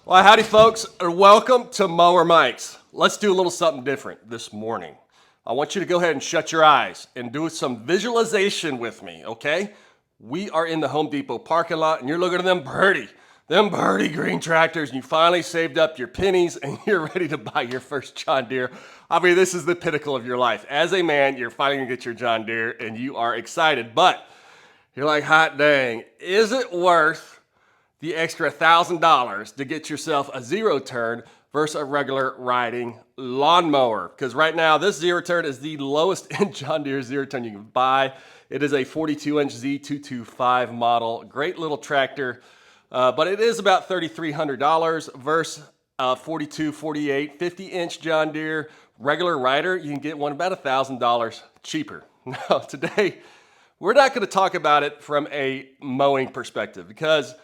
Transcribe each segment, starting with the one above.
Well, howdy folks, and welcome to Mower Mike's. Let's do a little something different this morning. I want you to go ahead and shut your eyes and do some visualization with me, okay? We are in the Home Depot parking lot and you're looking at them birdie green tractors, and you finally saved up your pennies and you're ready to buy your first John Deere. I mean, this is the pinnacle of your life. As a man, you're finally gonna get your John Deere and you are excited, but you're like, hot dang, is it worth the extra $1,000 to get yourself a Zeroturn versus a regular riding lawnmower? Because right now, this Zeroturn is the lowest end John Deere Zeroturn you can buy. It is a 42-inch Z225 model. Great little tractor, but it is about $3,300 versus a 42, 48, 50-inch John Deere regular rider. You can get one about $1,000 cheaper. Now, today, we're not going to talk about it from a mowing perspective, because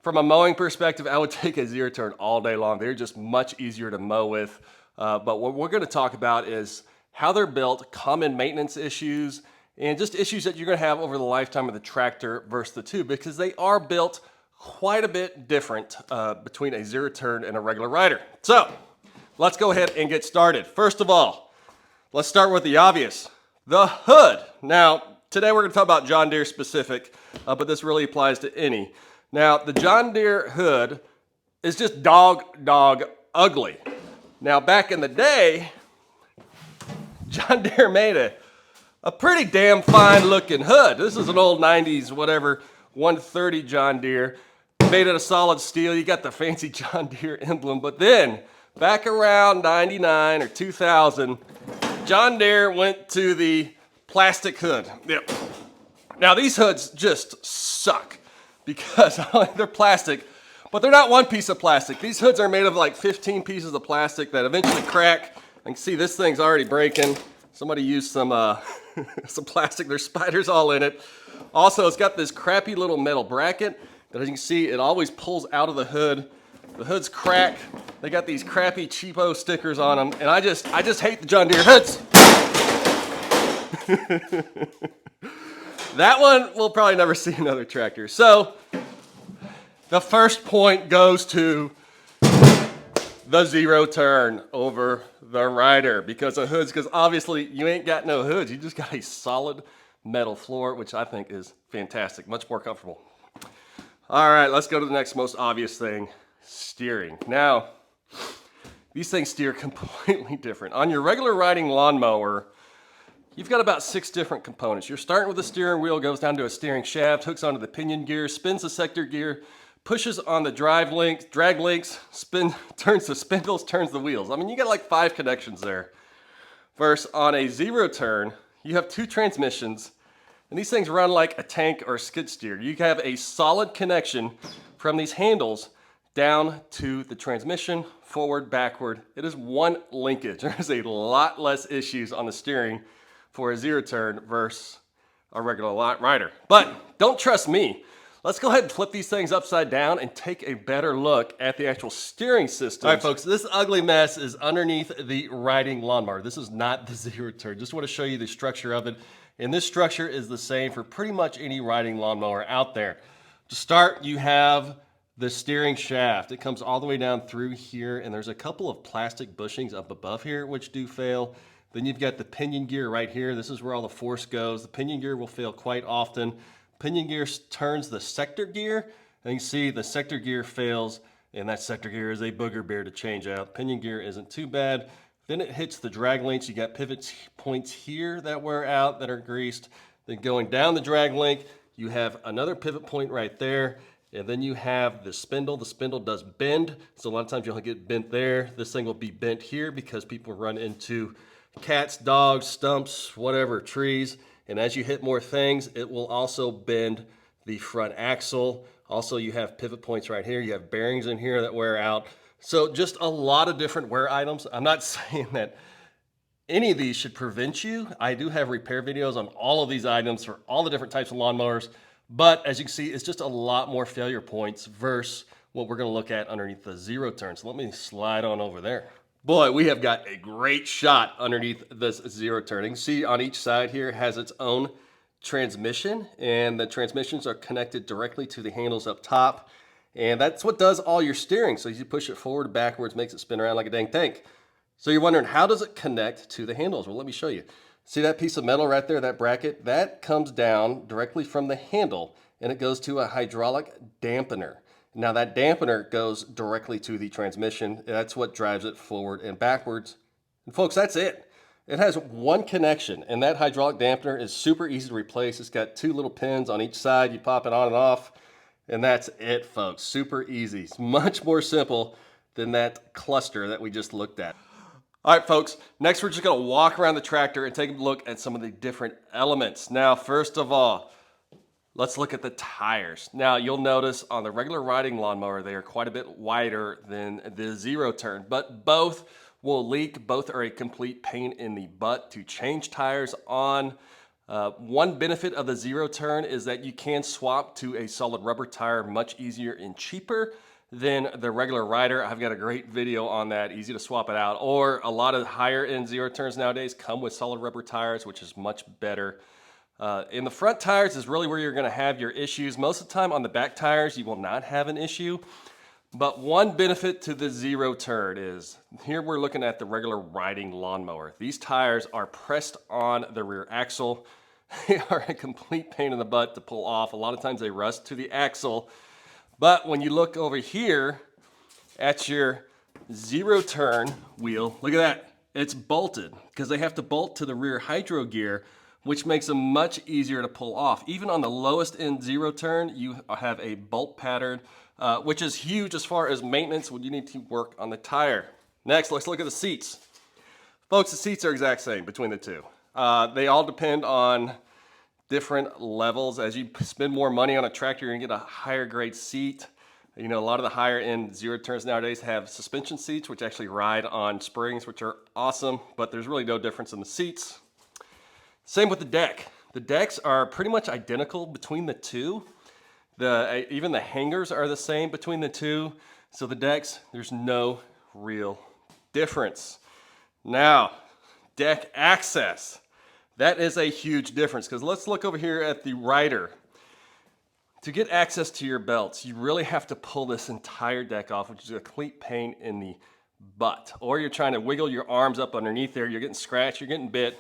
from a mowing perspective, I would take a Zeroturn all day long. They're just much easier to mow with. But what we're going to talk about is how they're built, common maintenance issues, and just issues that you're going to have over the lifetime of the tractor versus the two, because they are built quite a bit different between a Zeroturn and a regular rider. So let's go ahead and get started. First of all, let's start with the obvious, the hood. Now, today we're going to talk about John Deere specific, but this really applies to any. Now, the John Deere hood is just dog ugly. Now, back in the day, John Deere made a pretty damn fine looking hood. This is an old 90s, whatever, 130 John Deere. Made it of solid steel. You got the fancy John Deere emblem. But then, back around 99 or 2000, John Deere went to the plastic hood. Yep. Now, these hoods just suck, because they're plastic, but they're not one piece of plastic. These hoods are made of like 15 pieces of plastic that eventually crack. I can see this thing's already breaking. Somebody used some some plastic. There's spiders all in it. Also, it's got this crappy little metal bracket that, as you can see, it always pulls out of the hood. The hoods crack. They got these crappy cheapo stickers on them, and I just hate the John Deere hoods. That one we'll probably never see another tractor. So the first point goes to the Zeroturn over the rider, because of hoods, because obviously you ain't got no hoods. You just got a solid metal floor, which I think is fantastic, much more comfortable. All right, let's go to the next most obvious thing, steering. Now, these things steer completely different. On your regular riding lawnmower, you've got about 6 different components. You're starting with the steering wheel, goes down to a steering shaft, hooks onto the pinion gear, spins the sector gear, pushes on the drag links, turns the spindles, turns the wheels. I mean, you got like 5 connections there. Versus on a Zeroturn, you have 2 transmissions, and these things run like a tank or a skid steer. You have a solid connection from these handles down to the transmission, forward, backward. It is one linkage. There's a lot less issues on the steering for a Zeroturn versus a regular rider. But don't trust me. Let's go ahead and flip these things upside down and take a better look at the actual steering system. All right, folks, this ugly mess is underneath the riding lawnmower. This is not the Zeroturn. Just want to show you the structure of it. And this structure is the same for pretty much any riding lawnmower out there. To start, you have the steering shaft. It comes all the way down through here, and there's a couple of plastic bushings up above here which do fail. Then you've got the pinion gear right here. This is where all the force goes. The pinion gear will fail quite often. Pinion gear turns the sector gear, and you see the sector gear fails, and that sector gear is a booger bear to change out. Pinion gear isn't too bad. Then it hits the drag links. You got pivot points here that wear out that are greased. Then going down the drag link, you have another pivot point right there, and then you have the spindle. The spindle does bend, so a lot of times you'll get bent there. This thing will be bent here because people run into cats, dogs, stumps, whatever, trees. And as you hit more things, it will also bend the front axle. Also, you have pivot points right here. You have bearings in here that wear out. So just a lot of different wear items. I'm not saying that any of these should prevent you. I do have repair videos on all of these items for all the different types of lawnmowers. But as you can see, it's just a lot more failure points versus what we're going to look at underneath the Zeroturn. So let me slide on over there. Boy, we have got a great shot underneath this Zeroturn. You can see on each side here has its own transmission, and the transmissions are connected directly to the handles up top. And that's what does all your steering. So you push it forward, backwards, makes it spin around like a dang tank. So you're wondering, how does it connect to the handles? Well, let me show you. See that piece of metal right there, that bracket? That comes down directly from the handle and it goes to a hydraulic dampener. Now that dampener goes directly to the transmission. That's what drives it forward and backwards. And folks, that's it. It has one connection, and that hydraulic dampener is super easy to replace. It's got two little pins on each side. You pop it on and off, and that's it, folks. Super easy. It's much more simple than that cluster that we just looked at. All right, folks, next we're just gonna walk around the tractor and take a look at some of the different elements. Now, first of all, let's look at the tires. Now, you'll notice on the regular riding lawnmower, they are quite a bit wider than the Zeroturn, but both will leak. Both are a complete pain in the butt to change tires on. One benefit of the Zeroturn is that you can swap to a solid rubber tire much easier and cheaper than the regular rider. I've got a great video on that, easy to swap it out. Or a lot of higher end Zeroturns nowadays come with solid rubber tires, which is much better. In the front tires is really where you're gonna have your issues. Most of the time on the back tires, you will not have an issue. But one benefit to the Zeroturn is, here we're looking at the regular riding lawnmower. These tires are pressed on the rear axle. They are a complete pain in the butt to pull off. A lot of times they rust to the axle. But when you look over here at your Zeroturn wheel, look at that. It's bolted because they have to bolt to the rear hydro gear, which makes them much easier to pull off. Even on the lowest end Zeroturn, you have a bolt pattern, which is huge as far as maintenance when you need to work on the tire. Next, let's look at the seats. Folks, the seats are exact same between the two. They all depend on different levels. As you spend more money on a tractor, you're gonna get a higher grade seat. You know, a lot of the higher end Zeroturns nowadays have suspension seats, which actually ride on springs, which are awesome, but there's really no difference in the seats. Same with the deck. The decks are pretty much identical between the two. Even the hangers are the same between the two. So the decks, there's no real difference. Now, deck access. That is a huge difference because let's look over here at the rider. To get access to your belts, you really have to pull this entire deck off, which is a complete pain in the butt. Or you're trying to wiggle your arms up underneath there. You're getting scratched, you're getting bit.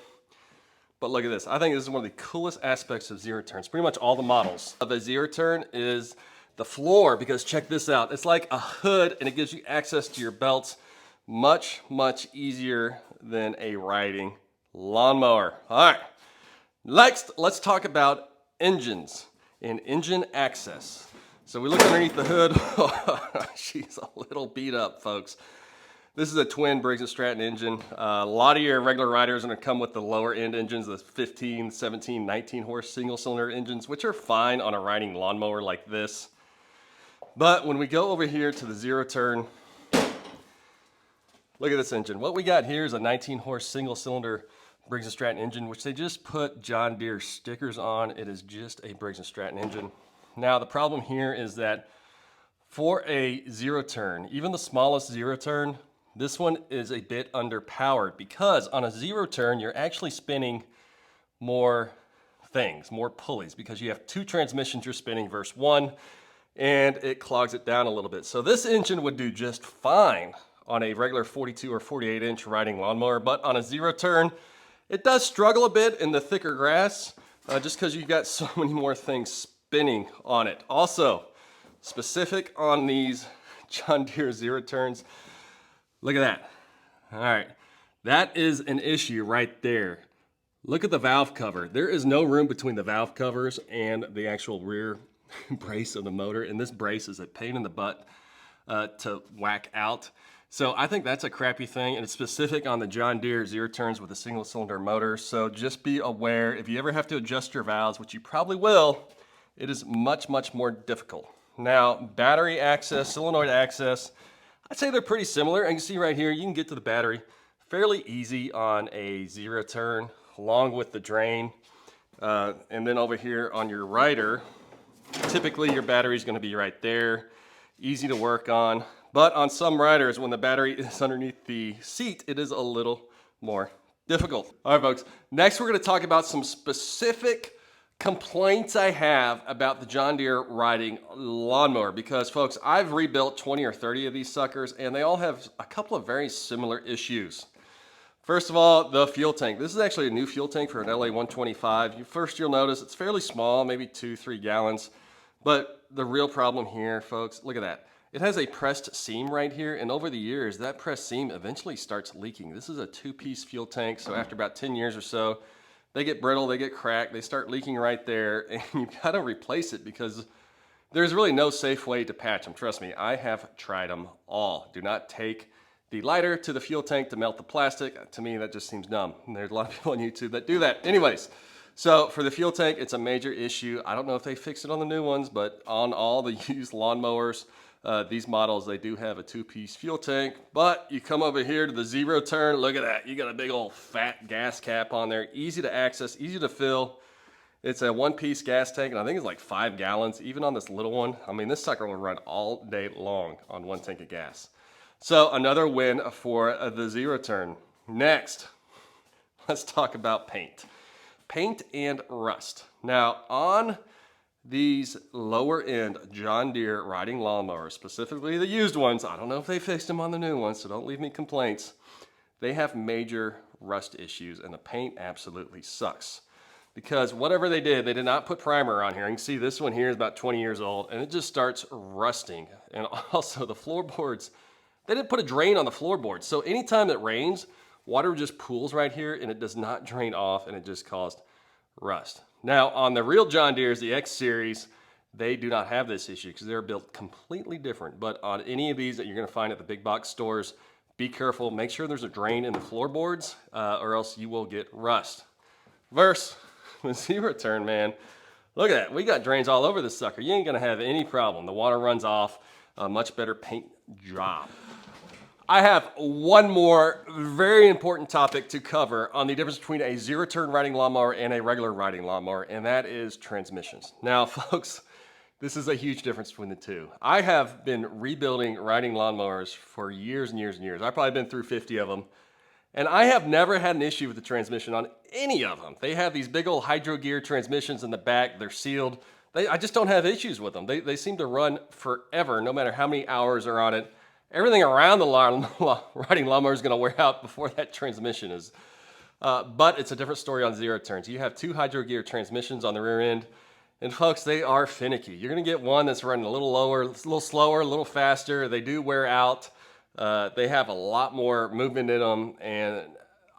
But look at this. I think this is one of the coolest aspects of Zeroturns. Pretty much all the models of a Zeroturn is the floor, because check this out. It's like a hood and it gives you access to your belts much, much easier than a riding lawnmower. All right, next, let's talk about engines and engine access. So we look underneath the hood. She's a little beat up, folks. This is a twin Briggs & Stratton engine. A lot of your regular riders are going to come with the lower end engines, the 15, 17, 19 horse single cylinder engines, which are fine on a riding lawnmower like this. But when we go over here to the Zeroturn, look at this engine. What we got here is a 19 horse single cylinder Briggs & Stratton engine, which they just put John Deere stickers on. It is just a Briggs & Stratton engine. Now the problem here is that for a Zeroturn, even the smallest Zeroturn, this one is a bit underpowered because on a Zeroturn, you're actually spinning more things, more pulleys, because you have two transmissions you're spinning versus one, and it clogs it down a little bit. So this engine would do just fine on a regular 42 or 48 inch riding lawnmower, but on a Zeroturn, it does struggle a bit in the thicker grass, just because you've got so many more things spinning on it. Also, specific on these John Deere Zeroturns, look at that. All right, that is an issue right there. Look at the valve cover. There is no room between the valve covers and the actual rear brace of the motor, and this brace is a pain in the butt to whack out. So I think that's a crappy thing, and it's specific on the John Deere Zeroturns with a single cylinder motor. So just be aware, if you ever have to adjust your valves, which you probably will, it is much, much more difficult. Now, battery access, solenoid access, I'd say they're pretty similar. And you can see right here, you can get to the battery fairly easy on a Zeroturn, along with the drain. And then over here on your rider, typically your battery is going to be right there, easy to work on. But on some riders, when the battery is underneath the seat, it is a little more difficult. All right, folks, next we're going to talk about some specific complaints I have about the John Deere riding lawnmower, because folks, I've rebuilt 20 or 30 of these suckers and they all have a couple of very similar issues. First of all, the fuel tank. This is actually a new fuel tank for an LA125. First, you'll notice it's fairly small, maybe 2-3 gallons. But the real problem here, folks, look at that. It has a pressed seam right here, and over the years, that pressed seam eventually starts leaking. This is a 2-piece fuel tank, so after about 10 years or so, they get brittle, they get cracked, they start leaking right there, and you've got to replace it because there's really no safe way to patch them. Trust me, I have tried them all. Do not take the lighter to the fuel tank to melt the plastic. To me, that just seems dumb. And there's a lot of people on YouTube that do that. Anyways, so for the fuel tank, it's a major issue. I don't know if they fixed it on the new ones, but on all the used lawnmowers, these models, they do have a 2-piece fuel tank. But you come over here to the Zeroturn, look at that. You got a big old fat gas cap on there. Easy to access, easy to fill. It's a 1-piece gas tank, and I think it's like 5 gallons, even on this little one. I mean, this sucker will run all day long on 1 tank of gas. So another win for the Zeroturn. Next, let's talk about paint. Paint and rust. Now, on these lower end John Deere riding lawnmowers, specifically the used ones, I don't know if they fixed them on the new ones, so don't leave me complaints. They have major rust issues, and the paint absolutely sucks. Because whatever they did not put primer on here. You can see this one here is about 20 years old, and it just starts rusting. And also the floorboards, they didn't put a drain on the floorboards. So anytime it rains, water just pools right here, and it does not drain off, and it just caused rust. Now, on the real John Deere's, the X Series, they do not have this issue because they're built completely different. But on any of these that you're going to find at the big box stores, be careful. Make sure there's a drain in the floorboards, or else you will get rust. Versus the Zeroturn, man, look at that. We got drains all over this sucker. You ain't going to have any problem. The water runs off. A much better paint job. I have one more very important topic to cover on the difference between a Zeroturn riding lawnmower and a regular riding lawnmower, and that is transmissions. Now, folks, this is a huge difference between the two. I have been rebuilding riding lawnmowers for years and years and years. I've probably been through 50 of them, and I have never had an issue with the transmission on any of them. They have these big old hydro gear transmissions in the back. They're sealed. I just don't have issues with them. They seem to run forever, no matter how many hours are on it. Everything around the riding lawnmower is going to wear out before that transmission is. But it's a different story on Zeroturns. You have 2 hydro gear transmissions on the rear end. And folks, they are finicky. You're going to get one that's running a little lower, a little slower, a little faster. They do wear out. They have a lot more movement in them. And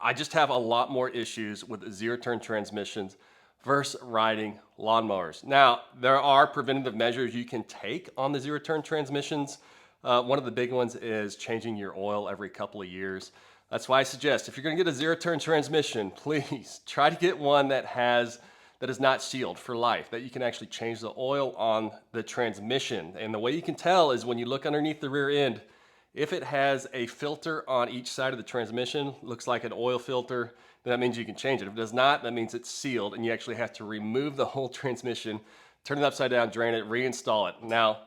I just have a lot more issues with Zeroturn transmissions versus riding lawnmowers. Now, there are preventative measures you can take on the Zeroturn transmissions. One of the big ones is changing your oil every couple of years. That's why I suggest if you're going to get a Zeroturn transmission, please try to get one that is not sealed for life, that you can actually change the oil on the transmission. And the way you can tell is when you look underneath the rear end, if it has a filter on each side of the transmission, looks like an oil filter, then that means you can change it. If it does not, that means it's sealed and you actually have to remove the whole transmission, turn it upside down, drain it, reinstall it. Now,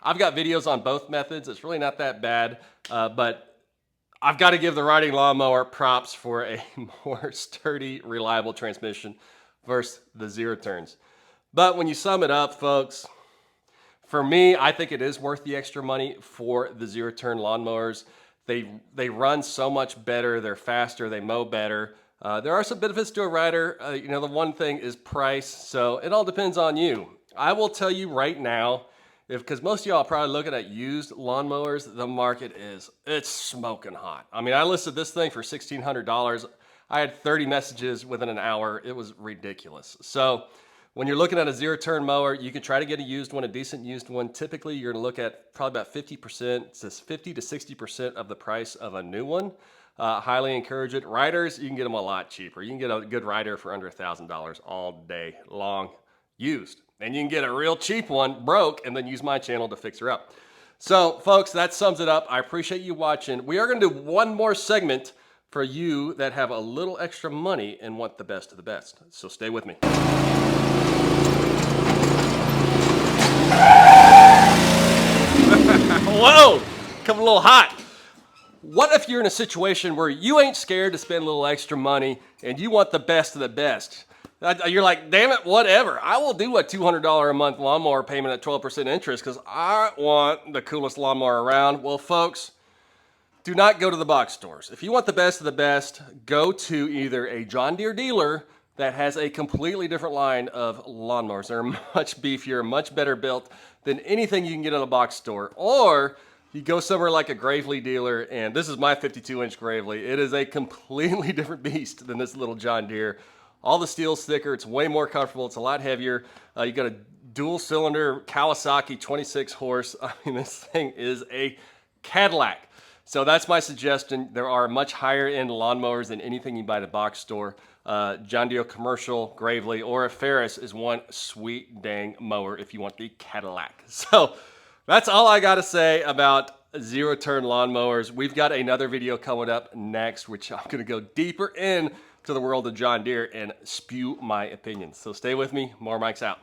I've got videos on both methods. It's really not that bad, but I've got to give the riding lawnmower props for a more sturdy, reliable transmission versus the Zeroturns. But when you sum it up, folks, for me, I think it is worth the extra money for the Zeroturn lawnmowers. They run so much better. They're faster. They mow better. There are some benefits to a rider. The one thing is price, so it all depends on you. I will tell you right now, because most of y'all are probably looking at used lawnmowers, the market it's smoking hot. I mean, I listed this thing for $1,600. I had 30 messages within an hour. It was ridiculous. So when you're looking at a Zeroturn mower, you can try to get a used one, a decent used one. Typically, you're going to look at probably about 50%, 50 to 60% of the price of a new one. Highly encourage it. Riders, you can get them a lot cheaper. You can get a good rider for under $1,000 all day long used. And you can get a real cheap one, broke, and then use my channel to fix her up. So, folks, that sums it up. I appreciate you watching. We are going to do one more segment for you that have a little extra money and want the best of the best. So stay with me. Whoa, coming a little hot. What if you're in a situation where you ain't scared to spend a little extra money and you want the best of the best? You're like, damn it, whatever. I will do a $200 a month lawnmower payment at 12% interest because I want the coolest lawnmower around. Well, folks, do not go to the box stores. If you want the best of the best, go to either a John Deere dealer that has a completely different line of lawnmowers. They're much beefier, much better built than anything you can get at a box store. Or you go somewhere like a Gravely dealer, and this is my 52-inch Gravely. It is a completely different beast than this little John Deere. All the steel's thicker, it's way more comfortable, it's a lot heavier. You got a dual cylinder Kawasaki 26 horse. I mean, this thing is a Cadillac. So that's my suggestion. There are much higher end lawnmowers than anything you buy at a box store. John Deere Commercial, Gravely, or a Ferris is one sweet dang mower if you want the Cadillac. So that's all I got to say about zero-turn lawnmowers. We've got another video coming up next, which I'm going to go deeper in to the world of John Deere and spew my opinions. So stay with me. Mower Mike's out.